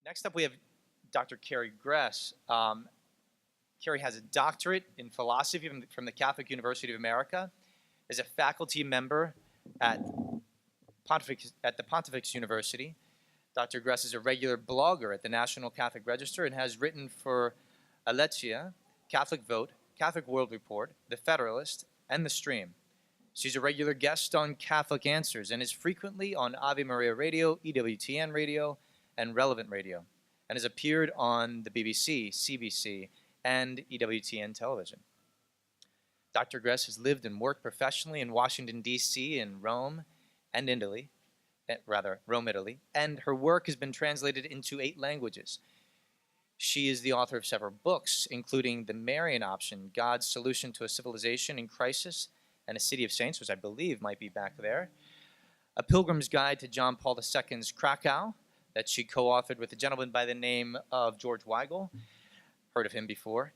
Next up, we have Dr. Carrie Gress. Carrie has a doctorate in philosophy from the Catholic University of America, is a faculty member at the Pontifex University. Dr. Gress is a regular blogger at the National Catholic Register and has written for Aletzia, Catholic Vote, Catholic World Report, The Federalist, and The Stream. She's a regular guest on Catholic Answers and is frequently on Ave Maria Radio, EWTN Radio, and Relevant Radio, and has appeared on the BBC, CBC, and EWTN television. Dr. Gress has lived and worked professionally in Washington, D.C., and Rome, Italy, and her work has been translated into 8 languages. She is the author of several books, including The Marian Option, God's Solution to a Civilization in Crisis and a City of Saints, which I believe might be back there, A Pilgrim's Guide to John Paul II's Krakow, that she co-authored with a gentleman by the name of George Wigel. Heard of him before.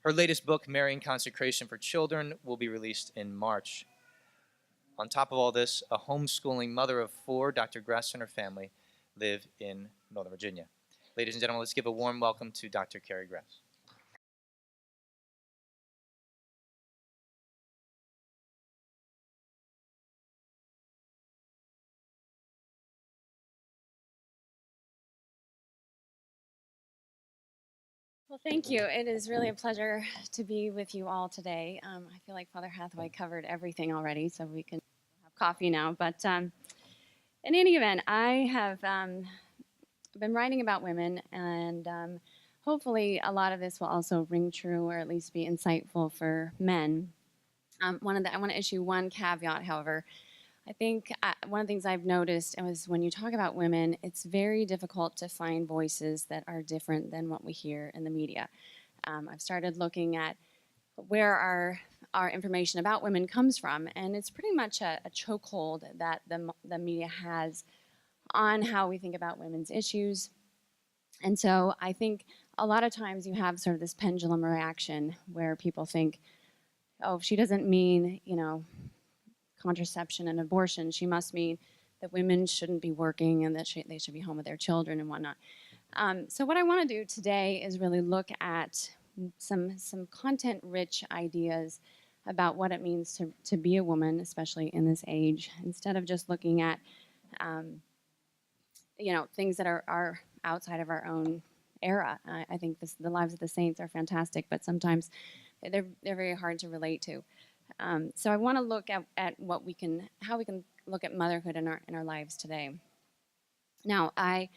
Her latest book, Marian Consecration for Children, will be released in March. On top of all this, a homeschooling mother of 4, Dr. Gress and her family live in Northern Virginia. Ladies and gentlemen, let's give a warm welcome to Dr. Carrie Gress. Well, thank you. It is really a pleasure to be with you all today. I feel like Father Hathaway covered everything already, so we can have coffee now. But in any event, I have been writing about women, and hopefully a lot of this will also ring true, or at least be insightful for men. I want to issue one caveat, however. I think one of the things I've noticed is when you talk about women, it's very difficult to find voices that are different than what we hear in the media. I've started looking at where our information about women comes from, and it's pretty much a chokehold that the media has on how we think about women's issues. And so I think a lot of times you have sort of this pendulum reaction where people think, oh, she doesn't mean, contraception and abortion, she must mean that women shouldn't be working and that they should be home with their children and whatnot. So what I want to do today is really look at some content-rich ideas about what it means to be a woman, especially in this age, instead of just looking at things that are outside of our own era. I think the lives of the saints are fantastic, but sometimes they're very hard to relate to. So I want to look at how we can look at motherhood in our lives today. Now, I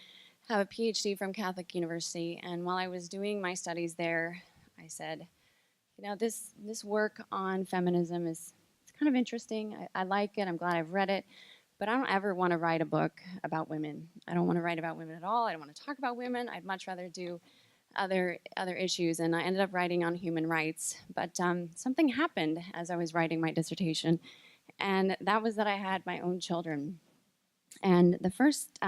have a PhD from Catholic University, and while I was doing my studies there, I said, this work on feminism it's kind of interesting. I like it. I'm glad I've read it, but I don't ever want to write a book about women. I don't want to write about women at all. I don't want to talk about women. I'd much rather do other issues, and I ended up writing on human rights. But something happened as I was writing my dissertation, and that was that I had my own children. And the first,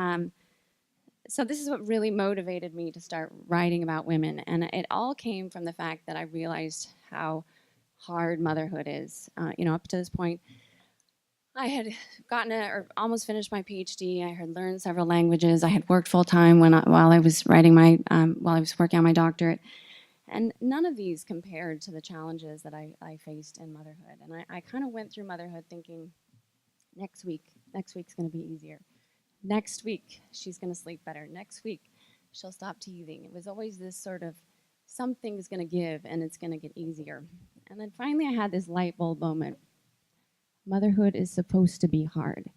so this is what really motivated me to start writing about women, and it all came from the fact that I realized how hard motherhood is. Up to this point, I had gotten or almost finished my PhD. I had learned several languages. I had worked full time while I was writing while I was working on my doctorate, and none of these compared to the challenges that I faced in motherhood. And I kind of went through motherhood thinking, next week's going to be easier. Next week she's going to sleep better. Next week she'll stop teething. It was always this sort of something's going to give and it's going to get easier. And then finally I had this light bulb moment. Motherhood is supposed to be hard.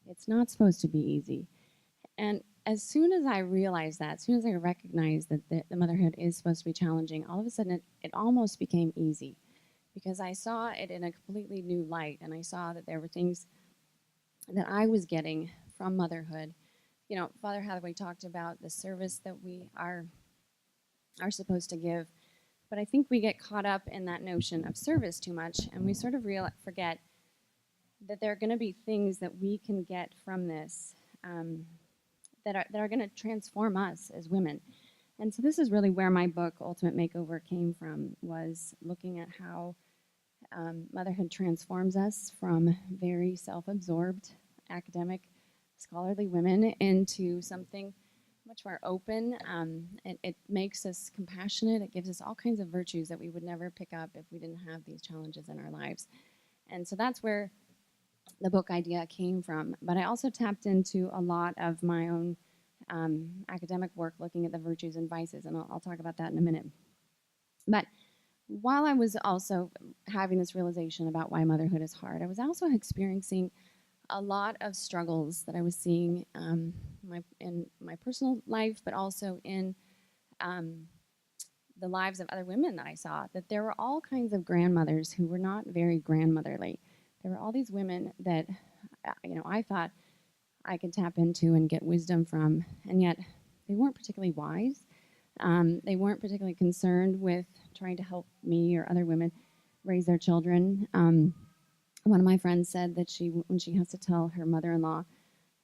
It's not supposed to be easy. And as soon as I realized that, as soon as I recognized that the motherhood is supposed to be challenging, all of a sudden it almost became easy, because I saw it in a completely new light, and I saw that there were things that I was getting from motherhood. Father Hathaway talked about the service that we are supposed to give, but I think we get caught up in that notion of service too much, and we sort of forget that there are going to be things that we can get from this that are going to transform us as women. And so this is really where my book, Ultimate Makeover, came from, was looking at how motherhood transforms us from very self-absorbed, academic, scholarly women into something much more open. It makes us compassionate. It gives us all kinds of virtues that we would never pick up if we didn't have these challenges in our lives. And so that's where the book idea came from. But I also tapped into a lot of my own academic work looking at the virtues and vices, and I'll talk about that in a minute. But while I was also having this realization about why motherhood is hard, I was also experiencing a lot of struggles that I was seeing in my personal life, but also in the lives of other women that I saw, that there were all kinds of grandmothers who were not very grandmotherly. There were all these women that, I thought I could tap into and get wisdom from, and yet they weren't particularly wise. They weren't particularly concerned with trying to help me or other women raise their children. One of my friends said that when she has to tell her mother-in-law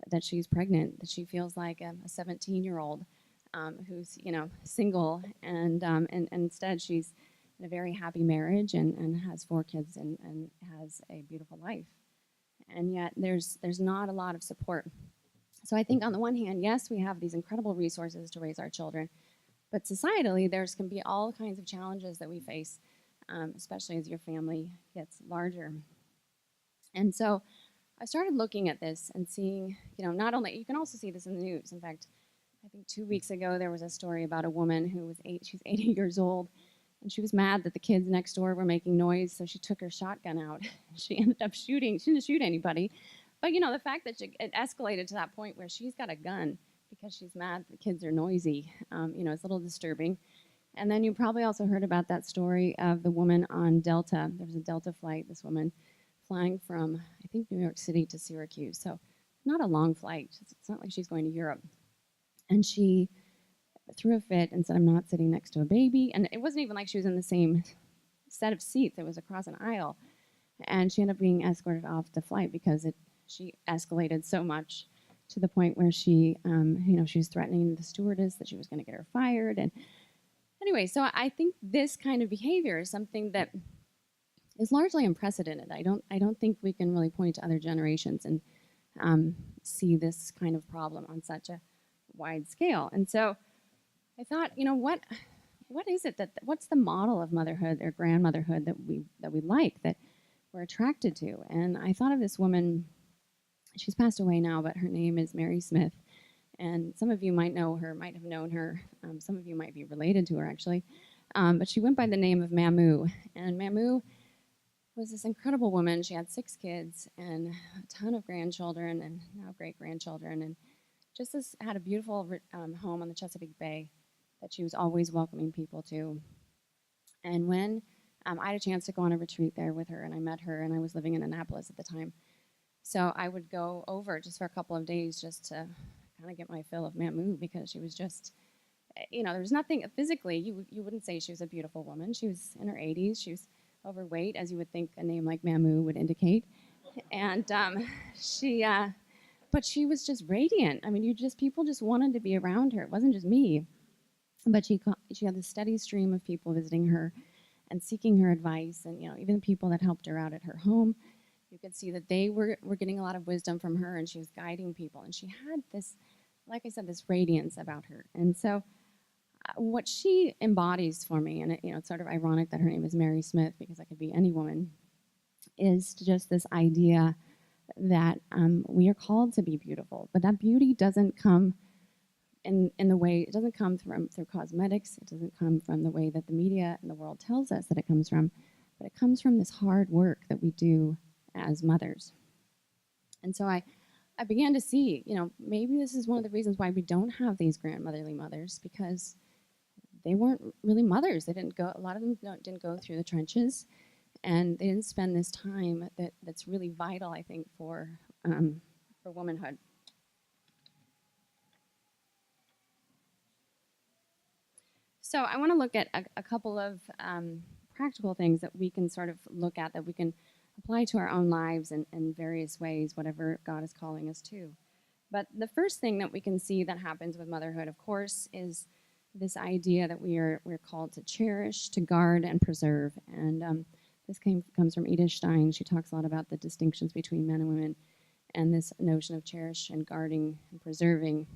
that she's pregnant, that she feels like a 17-year-old who's single, and instead she's in a very happy marriage and has 4 kids and has a beautiful life. And yet there's not a lot of support. So I think on the one hand, yes, we have these incredible resources to raise our children, but societally there's can be all kinds of challenges that we face, especially as your family gets larger. And so I started looking at this and seeing, not only, you can also see this in the news. In fact, I think 2 weeks ago there was a story about a woman who was she's 80 years old, and she was mad that the kids next door were making noise, so she took her shotgun out. She ended up shooting. She didn't shoot anybody. But, the fact that it escalated to that point where she's got a gun because she's mad the kids are noisy, it's a little disturbing. And then you probably also heard about that story of the woman on Delta. There was a Delta flight, this woman flying from, I think, New York City to Syracuse. So not a long flight. It's not like she's going to Europe. And she threw a fit and said, "I'm not sitting next to a baby." And it wasn't even like she was in the same set of seats. It was across an aisle. And she ended up being escorted off the flight because she escalated so much to the point where she was threatening the stewardess that she was going to get her fired. And anyway, so I think this kind of behavior is something that is largely unprecedented. I don't think we can really point to other generations and see this kind of problem on such a wide scale. And so I thought, what is it what's the model of motherhood or grandmotherhood that we like, that we're attracted to? And I thought of this woman. She's passed away now, but her name is Mary Smith, and some of you might know her, might have known her. Some of you might be related to her, actually. But she went by the name of Mamu, and Mamu was this incredible woman. She had 6 kids and a ton of grandchildren and now great-grandchildren, and just had a beautiful home on the Chesapeake Bay that she was always welcoming people to. And when I had a chance to go on a retreat there with her, and I met her, and I was living in Annapolis at the time. So I would go over just for a couple of days just to kind of get my fill of Mamu, because she was just, there was nothing physically. You wouldn't say she was a beautiful woman. She was in her 80s. She was overweight, as you would think a name like Mamu would indicate. And but she was just radiant. I mean, people just wanted to be around her. It wasn't just me. But she had this steady stream of people visiting her and seeking her advice, and even the people that helped her out at her home. You could see that they were getting a lot of wisdom from her, and she was guiding people. And she had this, like I said, this radiance about her. And so what she embodies for me, and it's sort of ironic that her name is Mary Smith, because that could be any woman, is just this idea that we are called to be beautiful. But that beauty doesn't come in the way, it doesn't come through cosmetics. It doesn't come from the way that the media and the world tells us that it comes from. But it comes from this hard work that we do as mothers. And so I began to see, maybe this is one of the reasons why we don't have these grandmotherly mothers, because they weren't really mothers. They didn't go, a lot of them didn't go through the trenches, and they didn't spend this time that's really vital, I think, for womanhood. So I want to look at a couple of practical things that we can sort of look at, that we can apply to our own lives in various ways, whatever God is calling us to. But the first thing that we can see that happens with motherhood, of course, is this idea that we're called to cherish, to guard, and preserve. And this comes from Edith Stein. She talks a lot about the distinctions between men and women, and this notion of cherish and guarding and preserving.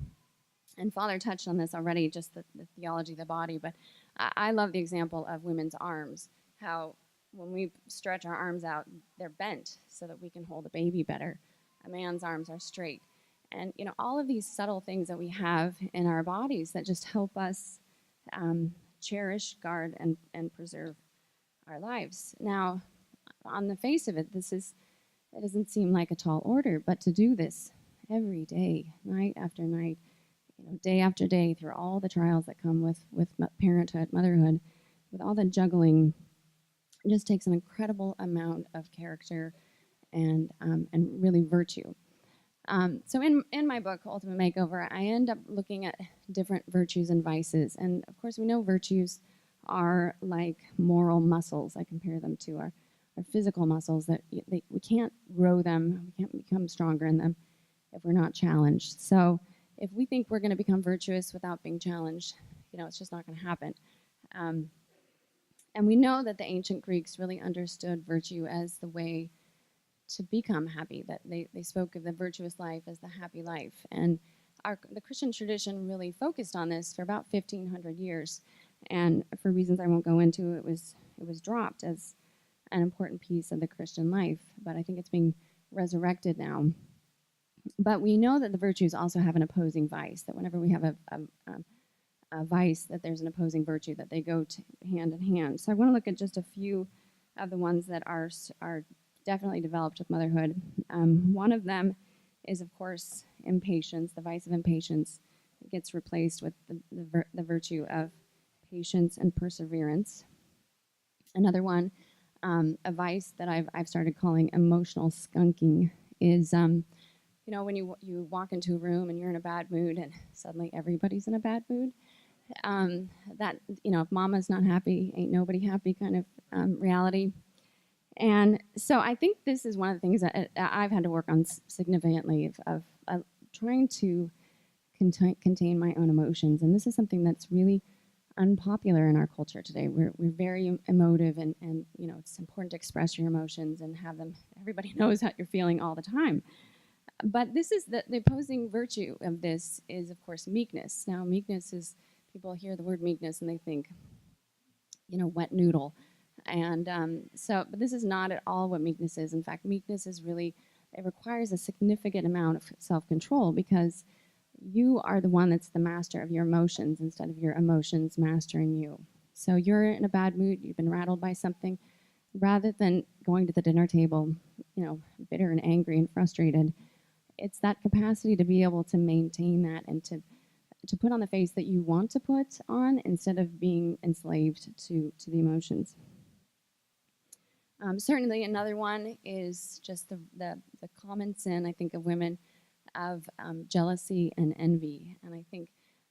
And Father touched on this already, just the theology of the body, but I love the example of women's arms, how when we stretch our arms out, they're bent so that we can hold a baby better. A man's arms are straight. And, all of these subtle things that we have in our bodies that just help us cherish, guard, and preserve our lives. Now, on the face of it, it doesn't seem like a tall order, but to do this every day, night after night, day after day, through all the trials that come with parenthood, motherhood, with all the juggling, it just takes an incredible amount of character and really virtue. So in my book, Ultimate Makeover, I end up looking at different virtues and vices. And of course, we know virtues are like moral muscles. I compare them to our physical muscles that we can't grow them, we can't become stronger in them if we're not challenged. So if we think we're going to become virtuous without being challenged, it's just not going to happen. And we know that the ancient Greeks really understood virtue as the way to become happy, that they spoke of the virtuous life as the happy life. And the Christian tradition really focused on this for about 1,500 years. And for reasons I won't go into, it was dropped as an important piece of the Christian life. But I think it's being resurrected now. But we know that the virtues also have an opposing vice, that whenever we have a vice, that there's an opposing virtue, that they go hand in hand. So I want to look at just a few of the ones that are definitely developed with motherhood. One of them is, of course, impatience. The vice of impatience gets replaced with the virtue of patience and perseverance. Another one, a vice that I've started calling emotional skunking, is when you walk into a room and you're in a bad mood and suddenly everybody's in a bad mood. That if mama's not happy, ain't nobody happy kind of reality. And so I think this is one of the things that I've had to work on significantly of trying to contain my own emotions. And this is something that's really unpopular in our culture today. We're very emotive, and it's important to express your emotions and have them. Everybody knows how you're feeling all the time. But this is the opposing virtue of this is, of course, meekness. Now, meekness is, people hear the word meekness and they think, wet noodle. And but this is not at all what meekness is. In fact, meekness is really, it requires a significant amount of self-control, because you are the one that's the master of your emotions instead of your emotions mastering you. So you're in a bad mood, you've been rattled by something, rather than going to the dinner table, bitter and angry and frustrated, it's that capacity to be able to maintain that and to put on the face that you want to put on instead of being enslaved to the emotions. Certainly another one is just the common sin, I think, of women, of jealousy and envy. And I think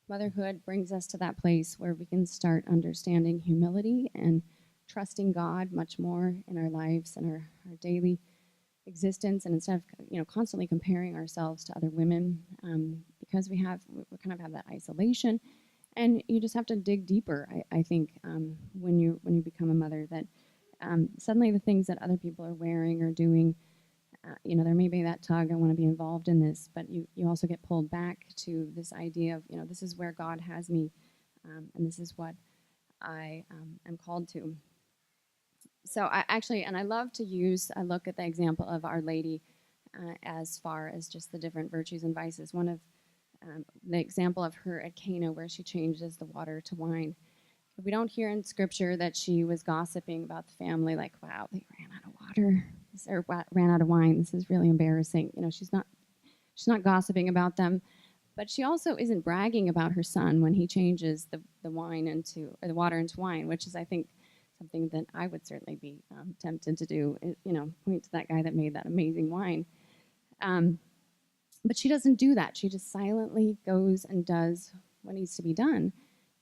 motherhood brings us to that place where we can start understanding humility and trusting God much more in our lives and our daily existence, and instead of constantly comparing ourselves to other women, because we kind of have that isolation, and you just have to dig deeper. I think when you become a mother, that suddenly the things that other people are wearing or doing, there may be that tug, I want to be involved in this, but you also get pulled back to this idea of this is where God has me, and this is what I am called to. So I love to look at the example of Our Lady as far as just the different virtues and vices. One of the example of her at Cana, where she changes the water to wine. We don't hear in scripture that she was gossiping about the family, like, wow, they ran out of water, or ran out of wine. This is really embarrassing. She's not gossiping about them, but she also isn't bragging about her son when he changes the water into wine, which is, I think, something that I would certainly be tempted to do, point to that guy that made that amazing wine. But she doesn't do that. She just silently goes and does what needs to be done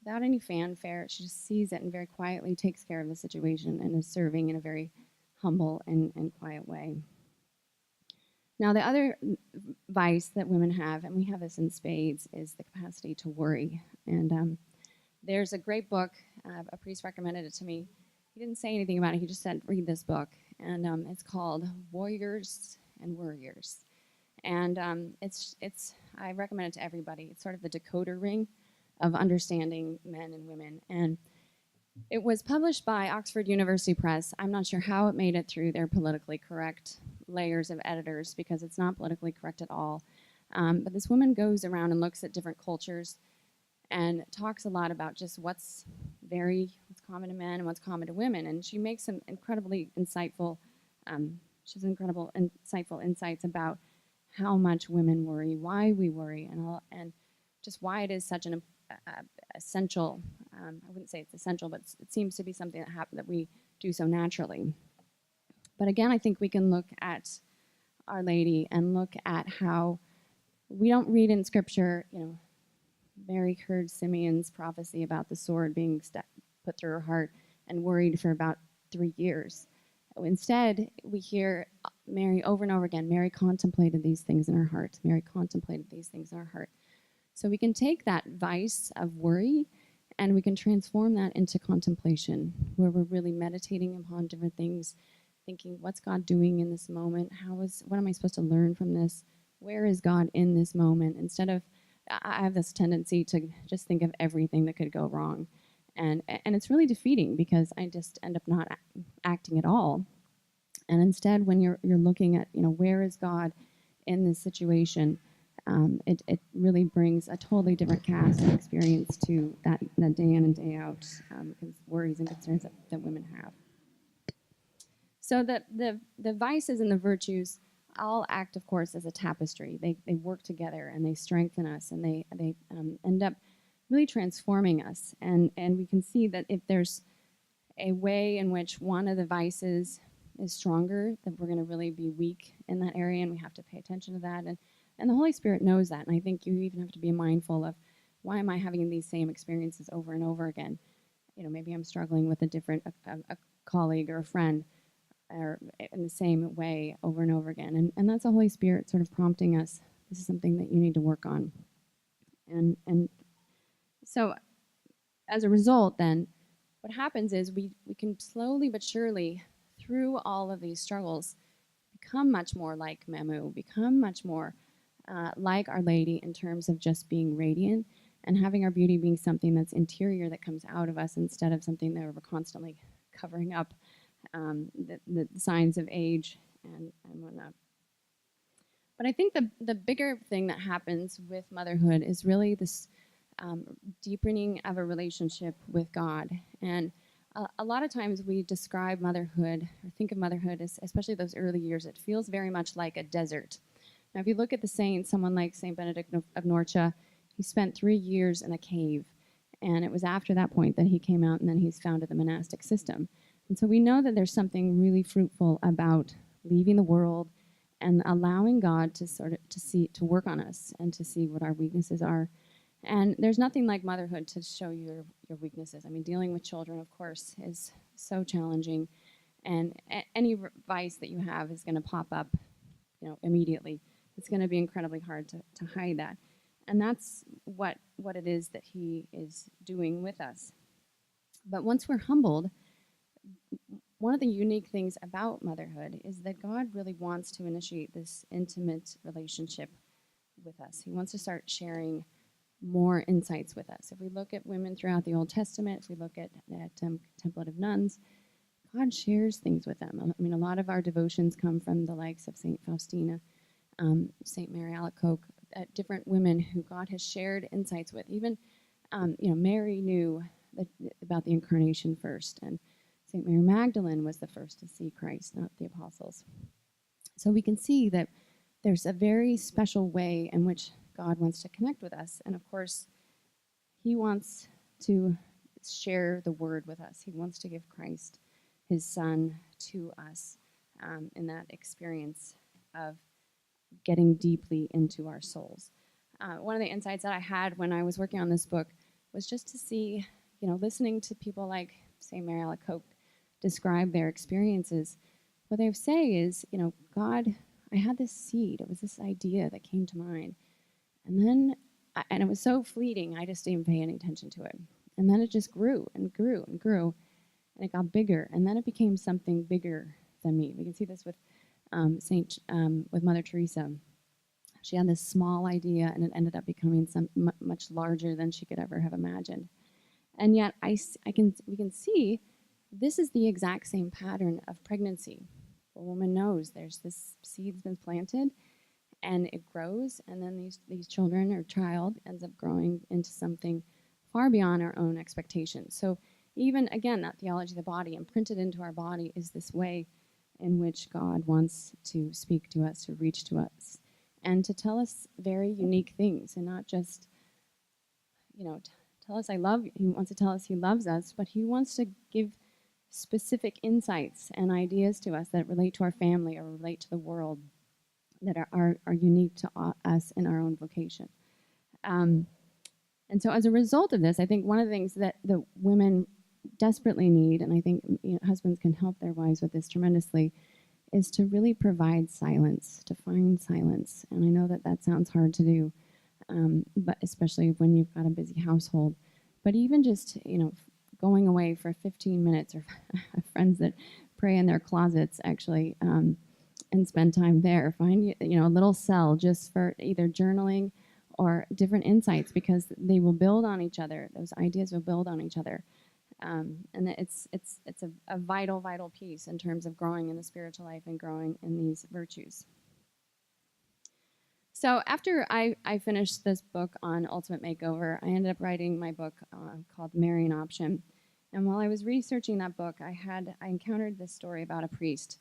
without any fanfare. She just sees it and very quietly takes care of the situation and is serving in a very humble and quiet way. Now, the other vice that women have, and we have this in spades, is the capacity to worry. And there's a great book. A priest recommended it to me. He didn't say anything about it. He just said, read this book. And it's called Warriors and Worriers. And I recommend it to everybody. It's sort of the decoder ring of understanding men and women. And it was published by Oxford University Press. I'm not sure how it made it through their politically correct layers of editors because it's not politically correct at all. But this woman goes around and looks at different cultures and talks a lot about just what's common to men and what's common to women. And she makes some incredibly insightful, insightful insights about how much women worry, why we worry, and just why it is such an essential. I wouldn't say it's essential, but it seems to be something that we do so naturally. But again, I think we can look at Our Lady and look at how we don't read in Scripture, Mary heard Simeon's prophecy about the sword being put through her heart and worried for about 3 years. Instead, we hear Mary over and over again. Mary contemplated these things in her heart. Mary contemplated these things in her heart. So we can take that vice of worry and we can transform that into contemplation, where we're really meditating upon different things, thinking, what's God doing in this moment? What am I supposed to learn from this? Where is God in this moment? Instead of, I have this tendency to just think of everything that could go wrong. And it's really defeating because I just end up not acting at all. And instead, when you're looking at, where is God in this situation, it really brings a totally different cast and experience to that day in and day out worries and concerns that women have. So the vices and the virtues all act, of course, as a tapestry. They work together and they strengthen us, and they end up really transforming us. And we can see that if there's a way in which one of the vices is stronger, that we're going to really be weak in that area, and we have to pay attention to that. And the Holy Spirit knows that. And I think you even have to be mindful of, why am I having these same experiences over and over again? Maybe I'm struggling with a colleague or a friend, or in the same way over and over again. And that's the Holy Spirit sort of prompting us, this is something that you need to work on. And so as a result, then, what happens is we can slowly but surely, through all of these struggles, become much more like Memu, become much more like Our Lady in terms of just being radiant and having our beauty being something that's interior, that comes out of us, instead of something that we're constantly covering up the signs of age and whatnot. But I think the bigger thing that happens with motherhood is really this deepening of a relationship with God. And a lot of times we describe motherhood, or think of motherhood as, especially those early years, it feels very much like a desert. Now, if you look at the saints, someone like St. Benedict of Norcia, he spent 3 years in a cave. And it was after that point that he came out, and then he's founded the monastic system. And so we know that there's something really fruitful about leaving the world and allowing God to work on us and to see what our weaknesses are. And there's nothing like motherhood to show you your weaknesses. I mean, dealing with children, of course, is so challenging. And any vice that you have is going to pop up, immediately. It's going to be incredibly hard to hide that. And that's what it is that he is doing with us. But once we're humbled, one of the unique things about motherhood is that God really wants to initiate this intimate relationship with us. He wants to start sharing more insights with us. If we look at women throughout the Old Testament, if we look at contemplative nuns, God shares things with them. I mean, a lot of our devotions come from the likes of St. Faustina, St. Mary Alacoque, different women who God has shared insights with. Even, Mary knew about the incarnation first, and St. Mary Magdalene was the first to see Christ, not the apostles. So we can see that there's a very special way in which God wants to connect with us. And of course, he wants to share the word with us. He wants to give Christ, his son, to us in that experience of getting deeply into our souls. One of the insights that I had when I was working on this book was just to see, listening to people like St. Mary Alacoque describe their experiences. What they say is, God, I had this seed. It was this idea that came to mind. And it was so fleeting, I just didn't pay any attention to it. And then it just grew and grew and grew, and it got bigger. And then it became something bigger than me. We can see this with with Mother Teresa. She had this small idea, and it ended up becoming much larger than she could ever have imagined. And yet, we can see this is the exact same pattern of pregnancy. A woman knows there's this seed's been planted, and it grows, and then these children or child ends up growing into something far beyond our own expectations. So even, again, that theology of the body imprinted into our body is this way in which God wants to speak to us, to reach to us, and to tell us very unique things, and not just, tell us I love you. He wants to tell us he loves us, but he wants to give specific insights and ideas to us that relate to our family or relate to the world, that are unique to us in our own vocation. And so as a result of this, I think one of the things that the women desperately need, and I think husbands can help their wives with this tremendously, is to really provide silence, to find silence. And I know that sounds hard to do, but especially when you've got a busy household. But even just, going away for 15 minutes, or friends that pray in their closets, actually, and spend time there. Find, a little cell just for either journaling or different insights, because they will build on each other. Those ideas will build on each other. And it's a vital piece in terms of growing in the spiritual life and growing in these virtues. So after I finished this book on Ultimate Makeover, I ended up writing my book called Marian Option. And while I was researching that book, I encountered this story about a priest.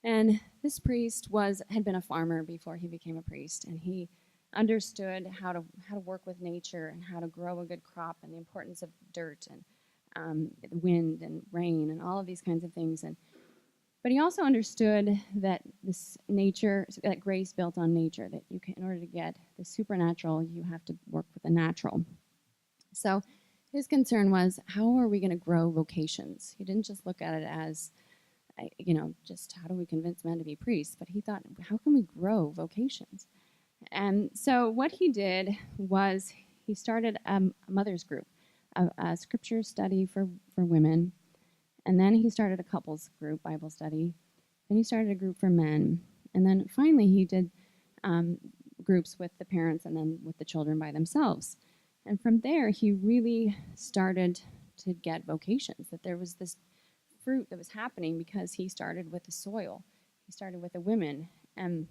And this priest had been a farmer before he became a priest, and he understood how to work with nature and how to grow a good crop, and the importance of dirt and wind and rain and all of these kinds of things. But he also understood that this nature, that grace built on nature, that in order to get the supernatural, you have to work with the natural. So his concern was, how are we going to grow vocations? He didn't just look at it as, just how do we convince men to be priests? But he thought, how can we grow vocations? And so what he did was he started a mother's group, a scripture study for women. And then he started a couples group, Bible study. Then he started a group for men. And then finally he did groups with the parents and then with the children by themselves. And from there, he really started to get vocations, that there was this fruit that was happening because he started with the soil. He started with the women and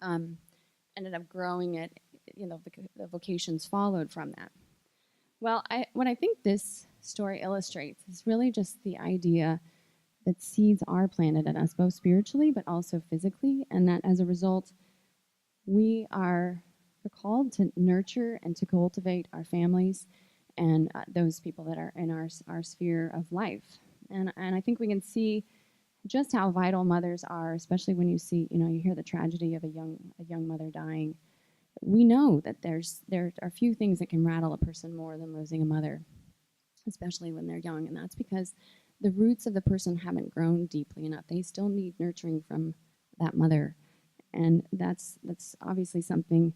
ended up growing it. The vocations followed from that. Well, what I think this story illustrates is really just the idea that seeds are planted in us, both spiritually but also physically, and that as a result, we're called to nurture and to cultivate our families and those people that are in our sphere of life. And I think we can see just how vital mothers are, especially when you hear the tragedy of a young mother dying. We know that there are few things that can rattle a person more than losing a mother, especially when they're young, and that's because the roots of the person haven't grown deeply enough. They still need nurturing from that mother, and that's obviously something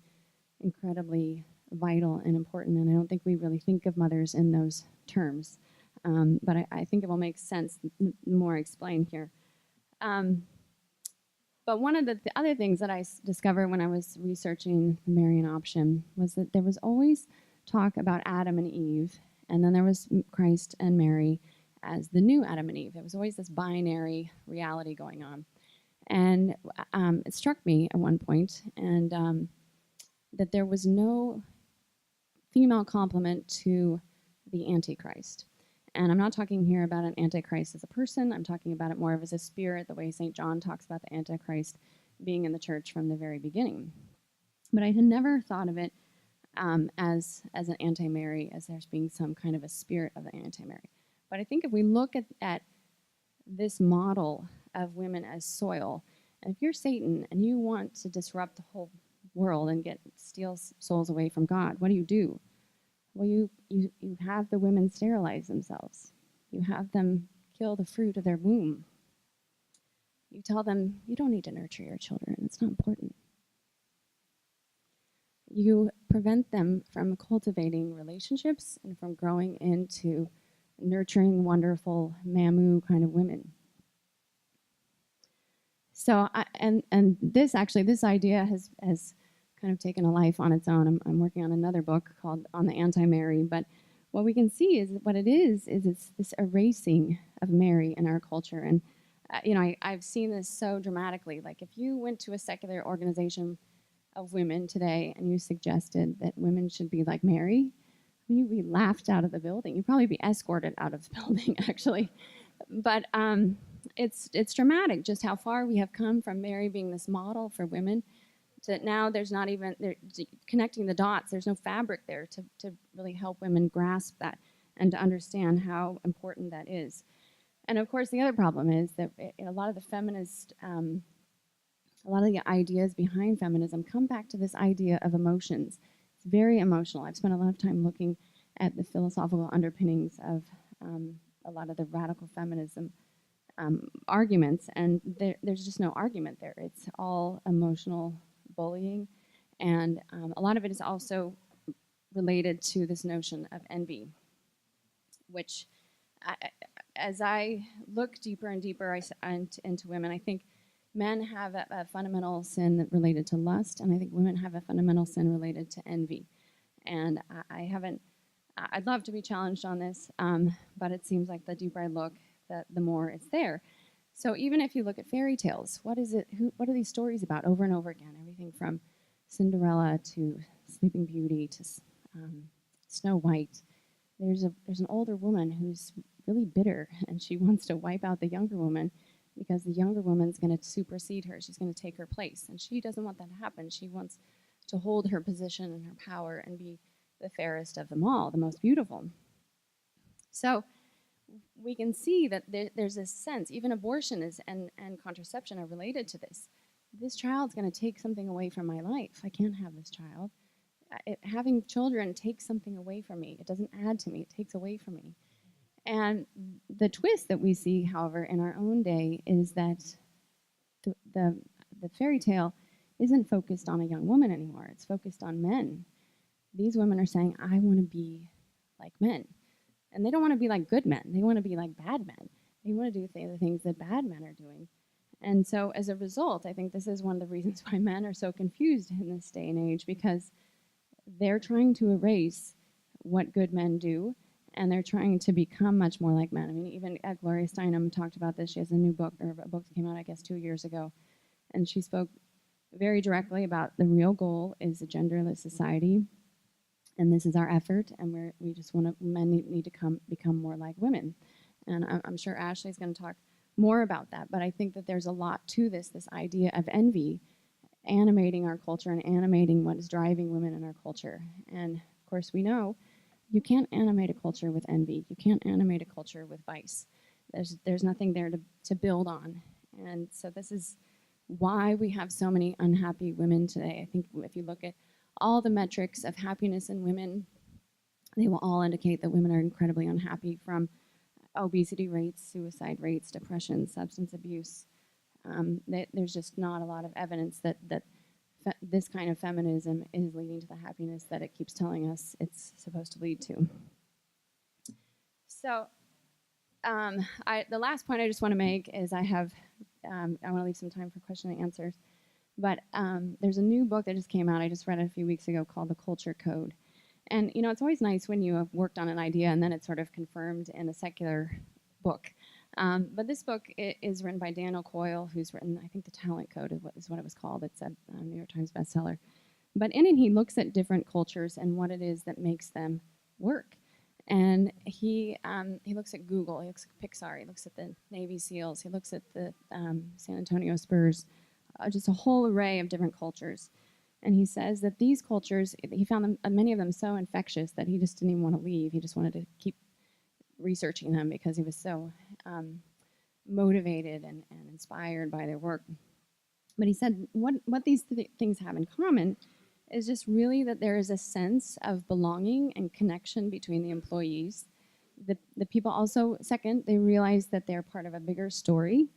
incredibly vital and important, and I don't think we really think of mothers in those terms, but I think it will make sense the more I explain here. But one of the other things that I discovered when I was researching the Marian Option was that there was always talk about Adam and Eve, and then there was Christ and Mary as the new Adam and Eve. It was always this binary reality going on. And it struck me at one point, and that there was no female complement to the Antichrist. And I'm not talking here about an Antichrist as a person. I'm talking about it more of as a spirit, the way St. John talks about the Antichrist being in the church from the very beginning. But I had never thought of it as an anti-Mary, as there's being some kind of a spirit of the anti-Mary. But I think if we look at this model of women as soil, and if you're Satan and you want to disrupt the whole world and steal souls away from God, what do? Well, you have the women sterilize themselves. You have them kill the fruit of their womb. You tell them, you don't need to nurture your children. It's not important. You prevent them from cultivating relationships and from growing into nurturing, wonderful, mamu kind of women. So, and this actually, this idea has kind of taken a life on its own. I'm working on another book called On the Anti-Mary, but what we can see is what it is it's this erasing of Mary in our culture. And, I've seen this so dramatically. Like if you went to a secular organization of women today and you suggested that women should be like Mary, you'd be laughed out of the building. You'd probably be escorted out of the building, actually. But it's dramatic just how far we have come from Mary being this model for women to now there's not even connecting the dots. There's no fabric there to really help women grasp that and to understand how important that is. And of course, the other problem is that a lot of the feminist, a lot of the ideas behind feminism come back to this idea of emotions. It's very emotional. I've spent a lot of time looking at the philosophical underpinnings of a lot of the radical feminism arguments, and there's just no argument there. It's all emotional bullying, and a lot of it is also related to this notion of envy, which, as I look deeper and deeper into women, I think men have a fundamental sin related to lust, and I think women have a fundamental sin related to envy. And I'd love to be challenged on this, but it seems like the deeper I look, the more it's there. So even if you look at fairy tales, what are these stories about over and over again? Everything from Cinderella to Sleeping Beauty to Snow White. There's an older woman who's really bitter, and she wants to wipe out the younger woman because the younger woman's going to supersede her. She's going to take her place, and she doesn't want that to happen. She wants to hold her position and her power and be the fairest of them all, the most beautiful. So we can see that there's this sense, even abortion and contraception are related to this. This child's going to take something away from my life. I can't have this child. Having children takes something away from me. It doesn't add to me. It takes away from me. And the twist that we see, however, in our own day is that the fairy tale isn't focused on a young woman anymore. It's focused on men. These women are saying, I want to be like men. And they don't want to be like good men. They want to be like bad men. They want to do the things that bad men are doing. And so as a result, I think this is one of the reasons why men are so confused in this day and age, because they're trying to erase what good men do, and they're trying to become much more like men. I mean, even Gloria Steinem talked about this. She has a new book, or a book that came out, I guess, 2 years ago. And she spoke very directly about the real goal is a genderless society. And this is our effort, and we just want to, men need to become more like women. And I'm sure Ashley's going to talk more about that, but I think that there's a lot to this idea of envy animating our culture and animating what is driving women in our culture. And of course we know you can't animate a culture with envy. You can't animate a culture with vice. There's nothing there to build on. And so this is why we have so many unhappy women today. I think if you look at all the metrics of happiness in women, they will all indicate that women are incredibly unhappy, from obesity rates, suicide rates, depression, substance abuse. There's just not a lot of evidence that this kind of feminism is leading to the happiness that it keeps telling us it's supposed to lead to. So the last point I just want to make is I want to leave some time for question and answers. But there's a new book that just came out. I just read it a few weeks ago called The Culture Code. And, it's always nice when you have worked on an idea and then it's sort of confirmed in a secular book. But this book is written by Daniel Coyle, who's written, I think, The Talent Code is what it was called. It's a New York Times bestseller. But in it, he looks at different cultures and what it is that makes them work. And he looks at Google, he looks at Pixar, he looks at the Navy SEALs, he looks at the San Antonio Spurs, just a whole array of different cultures. And he says that these cultures, he found them, many of them so infectious that he just didn't even want to leave. He just wanted to keep researching them because he was so motivated and inspired by their work. But he said what these things have in common is just really that there is a sense of belonging and connection between the employees. The people also, second, they realize that they're part of a bigger story.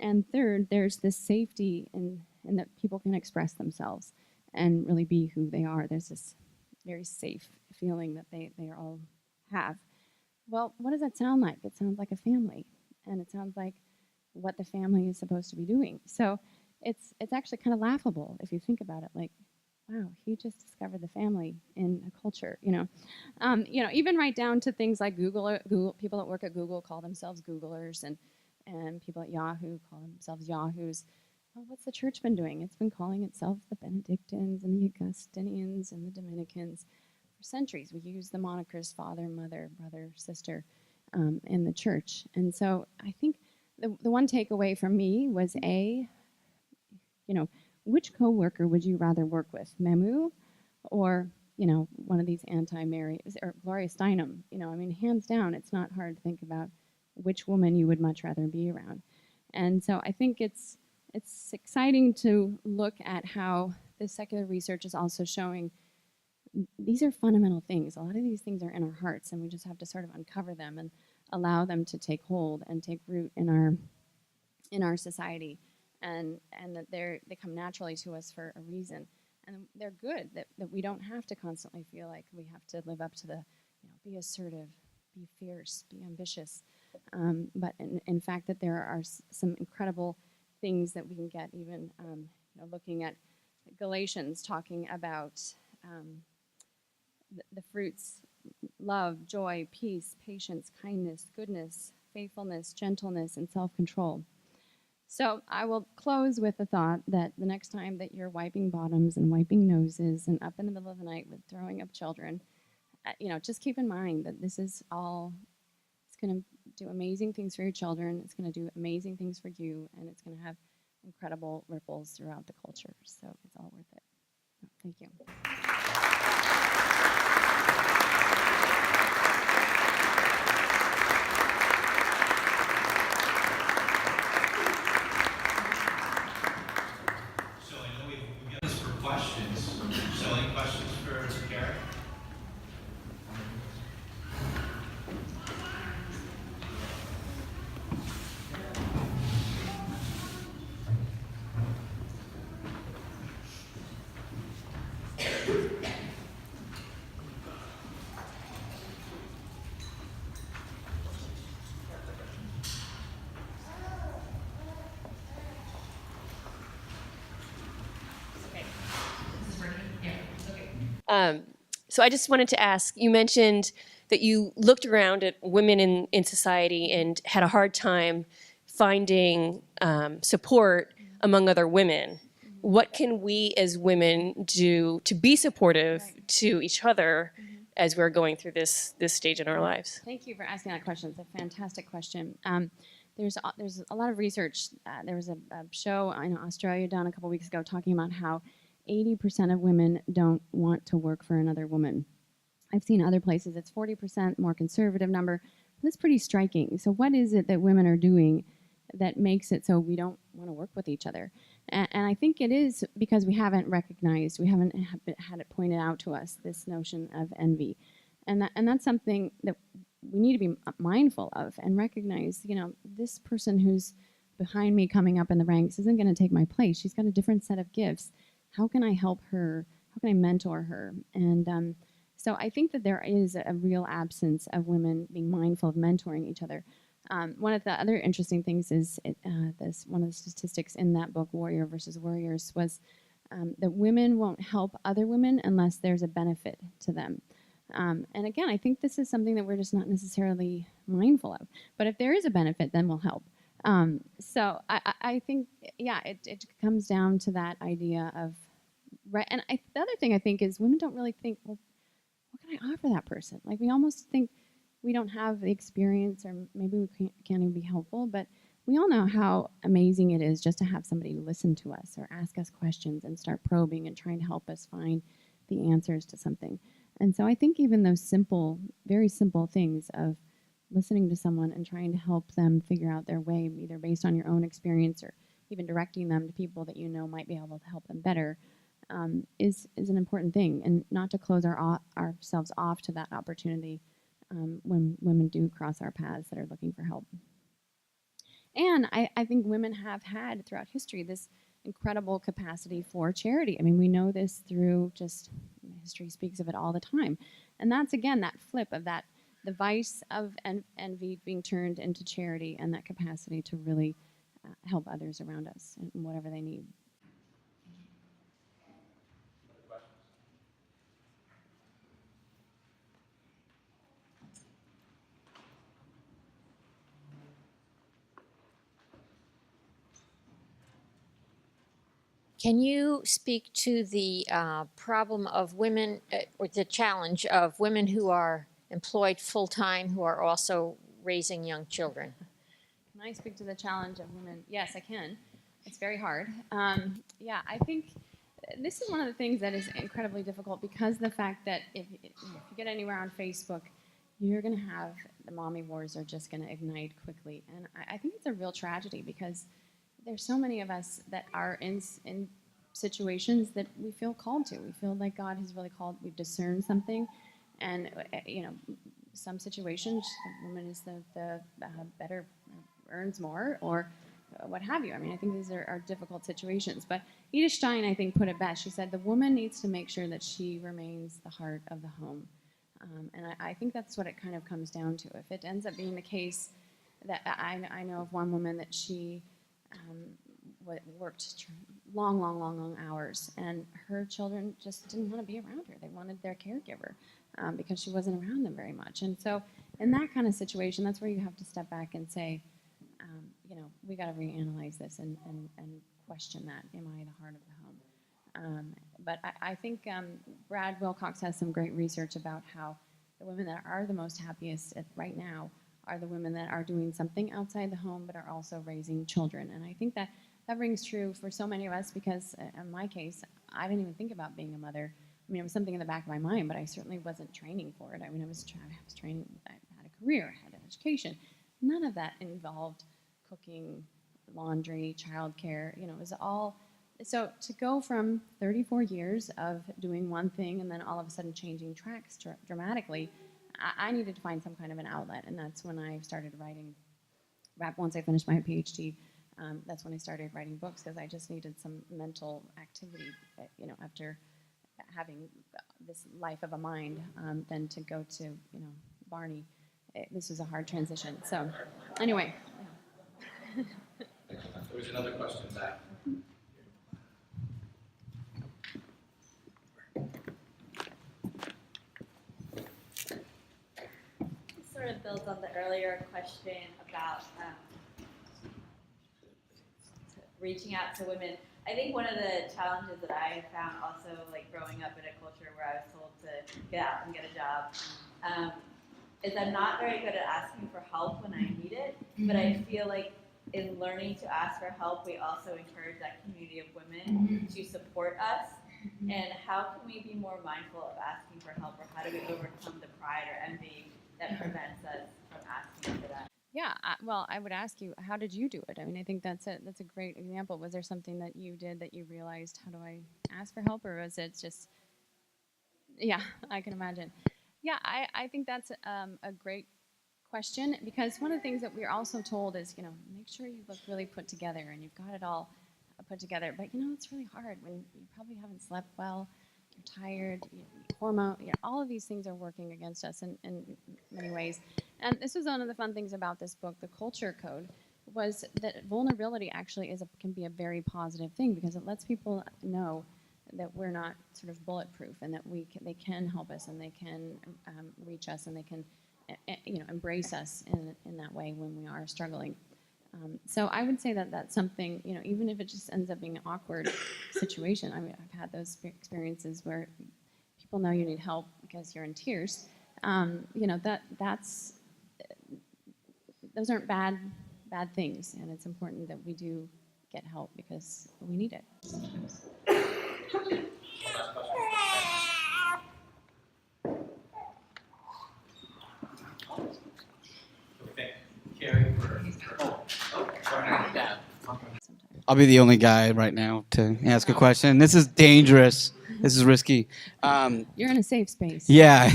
And third, there's this safety in that people can express themselves and really be who they are. There's this very safe feeling that they all have. Well, what does that sound like? It sounds like a family. And it sounds like what the family is supposed to be doing. So it's actually kind of laughable if you think about it. Like, wow, he just discovered the family in a culture. Even right down to things like Google. People that work at Google call themselves Googlers, and people at Yahoo call themselves Yahoos. Well, what's the church been doing? It's been calling itself the Benedictines and the Augustinians and the Dominicans for centuries. We use the monikers father, mother, brother, sister in the church. And so I think the one takeaway from me was which coworker would you rather work with, Memu or, one of these anti-Mary or Gloria Steinem? Hands down, it's not hard to think about which woman you would much rather be around. And so I think it's exciting to look at how the secular research is also showing these are fundamental things. A lot of these things are in our hearts, and we just have to sort of uncover them and allow them to take hold and take root in our society, and that they come naturally to us for a reason, and they're good. That we don't have to constantly feel like we have to live up to the, be assertive, be fierce, be ambitious, but in fact that there are some incredible things that we can get, even looking at Galatians, talking about the fruits: love, joy, peace, patience, kindness, goodness, faithfulness, gentleness, and self-control. So I will close with the thought that the next time that you're wiping bottoms and wiping noses and up in the middle of the night with throwing up children, just keep in mind that this is all, it's going to do amazing things for your children, it's going to do amazing things for you, and it's going to have incredible ripples throughout the culture. So it's all worth it. Thank you. So I know we've got this for questions. So any questions for Carrie? So I just wanted to ask, you mentioned that you looked around at women in society and had a hard time finding support among other women. What can we as women do to be supportive to each other as we're going through this stage in our lives? Thank you for asking that question. It's a fantastic question. There's a lot of research. There was a show in Australia done a couple weeks ago talking about how 80% of women don't want to work for another woman. I've seen other places it's 40%, more conservative number. That's pretty striking. So what is it that women are doing that makes it so we don't want to work with each other? And I think it is because we haven't recognized, we haven't had it pointed out to us, this notion of envy. And that's something that we need to be mindful of and recognize, this person who's behind me coming up in the ranks isn't going to take my place. She's got a different set of gifts. How can I help her? How can I mentor her? And so I think that there is a real absence of women being mindful of mentoring each other. One of the other interesting things is one of the statistics in that book, Warrior versus Warriors, was that women won't help other women unless there's a benefit to them. And again, I think this is something that we're just not necessarily mindful of. But if there is a benefit, then we'll help. So I think, it comes down to that idea of, right. And the other thing I think is women don't really think, well, what can I offer that person? Like, we almost think we don't have the experience, or maybe we can't even be helpful, but we all know how amazing it is just to have somebody listen to us or ask us questions and start probing and trying to help us find the answers to something. And so I think even those simple, very simple things of listening to someone and trying to help them figure out their way, either based on your own experience or even directing them to people that might be able to help them better, is an important thing, and not to close ourselves off to that opportunity when women do cross our paths that are looking for help. And I think women have had throughout history this incredible capacity for charity. I mean, we know this through just history speaks of it all the time. And that's, again, that flip of that, the vice of envy being turned into charity, and that capacity to really help others around us in whatever they need. Can you speak to the problem of women, or the challenge of women who are employed full-time who are also raising young children? Can I speak to the challenge of women? Yes, I can. It's very hard. Yeah, I think this is one of the things that is incredibly difficult because the fact that if you get anywhere on Facebook, you're going to have the mommy wars are just going to ignite quickly. And I think it's a real tragedy because there's so many of us that are in situations that we feel called to. We feel like God has really called, we've discerned something. And, some situations, the woman is the better, earns more, or what have you. I mean, I think these are difficult situations. But Edith Stein, I think, put it best. She said, the woman needs to make sure that she remains the heart of the home. And I think that's what it kind of comes down to. If it ends up being the case that I know of one woman that she worked long hours, and her children just didn't want to be around her. They wanted their caregiver because she wasn't around them very much. And so in that kind of situation, that's where you have to step back and say, we got to reanalyze this and question that. Am I the heart of the home? But I think Brad Wilcox has some great research about how the women that are the most happiest right now are the women that are doing something outside the home but are also raising children. And I think that rings true for so many of us because in my case, I didn't even think about being a mother. I mean, it was something in the back of my mind, but I certainly wasn't training for it. I mean, I was training, I had a career, I had an education. None of that involved cooking, laundry, childcare. It was all. So to go from 34 years of doing one thing and then all of a sudden changing tracks dramatically, I needed to find some kind of an outlet, and that's when I started writing. Once I finished my PhD, that's when I started writing books because I just needed some mental activity, after having this life of a mind, then to go to, Barney. This was a hard transition. So anyway. There was another question back. Sort of builds on the earlier question about reaching out to women. I think one of the challenges that I found also, like growing up in a culture where I was told to get out and get a job, is I'm not very good at asking for help when I need it, but I feel like in learning to ask for help, we also encourage that community of women to support us. And how can we be more mindful of asking for help, or how do we overcome the pride or envy that prevents us from asking for that? Yeah, well, I would ask you, how did you do it? I mean, I think that's a great example. Was there something that you did that you realized, how do I ask for help, or was it just, yeah, I can imagine. Yeah, I think that's a great question, because one of the things that we're also told is, make sure you look really put together and you've got it all put together. But, it's really hard when you probably haven't slept well, you're tired, hormone, all of these things are working against us in many ways. And this was one of the fun things about this book, The Culture Code, was that vulnerability actually can be a very positive thing, because it lets people know that we're not sort of bulletproof, and that they can help us, and they can reach us, and they can embrace us in that way when we are struggling. So I would say that that's something, even if it just ends up being an awkward situation. I mean, I've had those experiences where people know you need help because you're in tears. That's those aren't bad things, and it's important that we do get help because we need it. Carrie, I'll be the only guy right now to ask a question. This is dangerous. This is risky. You're in a safe space. Yeah.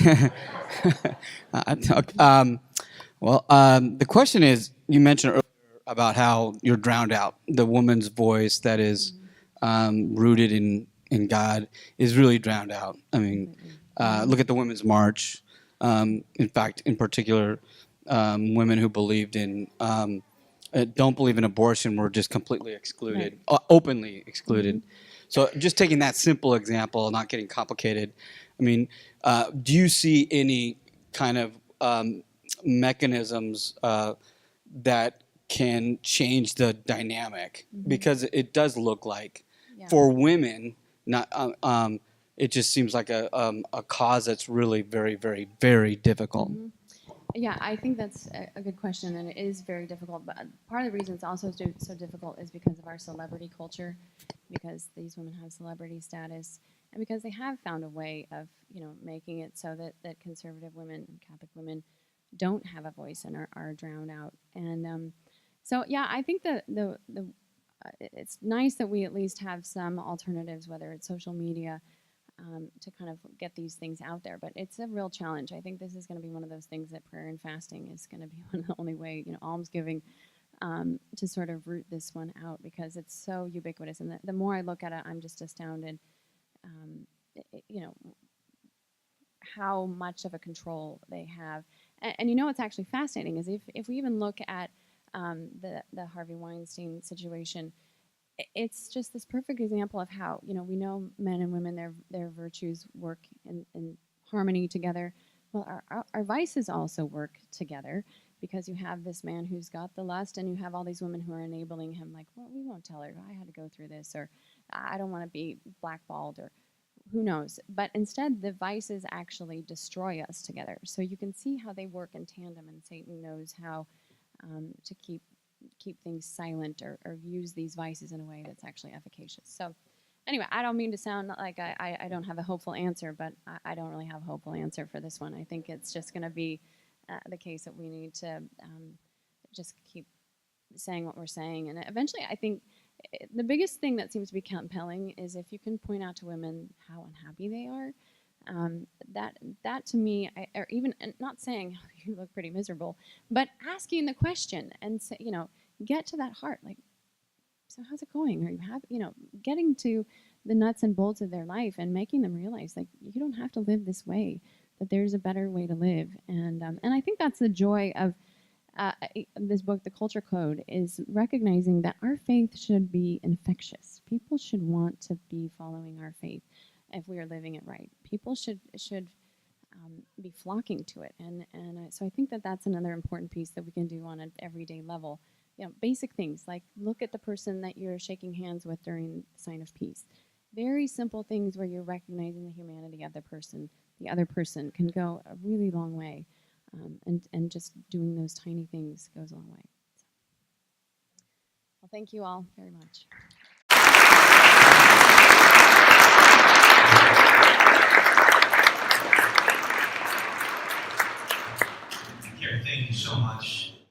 The question is, you mentioned earlier about how you're drowned out. The woman's voice that is rooted in God is really drowned out. I mean, look at the Women's March. In fact, in particular, women who believed in don't believe in abortion were just completely excluded, openly excluded. So just taking that simple example, not getting complicated, I mean, do you see any kind of mechanisms that can change the dynamic? Because it does look like for women, not it just seems like a cause that's really very, very, very difficult. Yeah, I think that's a good question, and it is very difficult. But part of the reason it's also so difficult is because of our celebrity culture, because these women have celebrity status, and because they have found a way of, making it so that conservative women and Catholic women don't have a voice and are drowned out. And so, yeah, I think that it's nice that we at least have some alternatives, whether it's social media, to kind of get these things out there. But it's a real challenge. I think this is going to be one of those things that prayer and fasting is going to be one of the only way, almsgiving, to sort of root this one out, because it's so ubiquitous. And the more I look at it, I'm just astounded, how much of a control they have. And what's actually fascinating is if we even look at the Harvey Weinstein situation, it's just this perfect example of how, we know men and women, their virtues work in harmony together. Well, our vices also work together, because you have this man who's got the lust, and you have all these women who are enabling him, like, well, we won't tell her, I had to go through this, or I don't want to be blackballed, or who knows. But instead, the vices actually destroy us together. So you can see how they work in tandem, and Satan knows how to keep things silent, or use these vices in a way that's actually efficacious. So anyway, I don't mean to sound like I don't have a hopeful answer, but I don't really have a hopeful answer for this one. I think it's just going to be the case that we need to just keep saying what we're saying. And eventually, I think the biggest thing that seems to be compelling is if you can point out to women how unhappy they are. That to me, or even not saying, oh, you look pretty miserable, but asking the question and say, get to that heart, like, so how's it going? Are you happy? Getting to the nuts and bolts of their life and making them realize, like, you don't have to live this way, that there's a better way to live. And I think that's the joy of this book, The Culture Code, is recognizing that our faith should be infectious. People should want to be following our faith if we are living it right. People should be flocking to it. And so I think that that's another important piece that we can do on an everyday level. Basic things like look at the person that you're shaking hands with during the sign of peace. Very simple things where you're recognizing the humanity of the other person can go a really long way. And just doing those tiny things goes a long way. So. Well, thank you all very much. Carrie, thank you so much.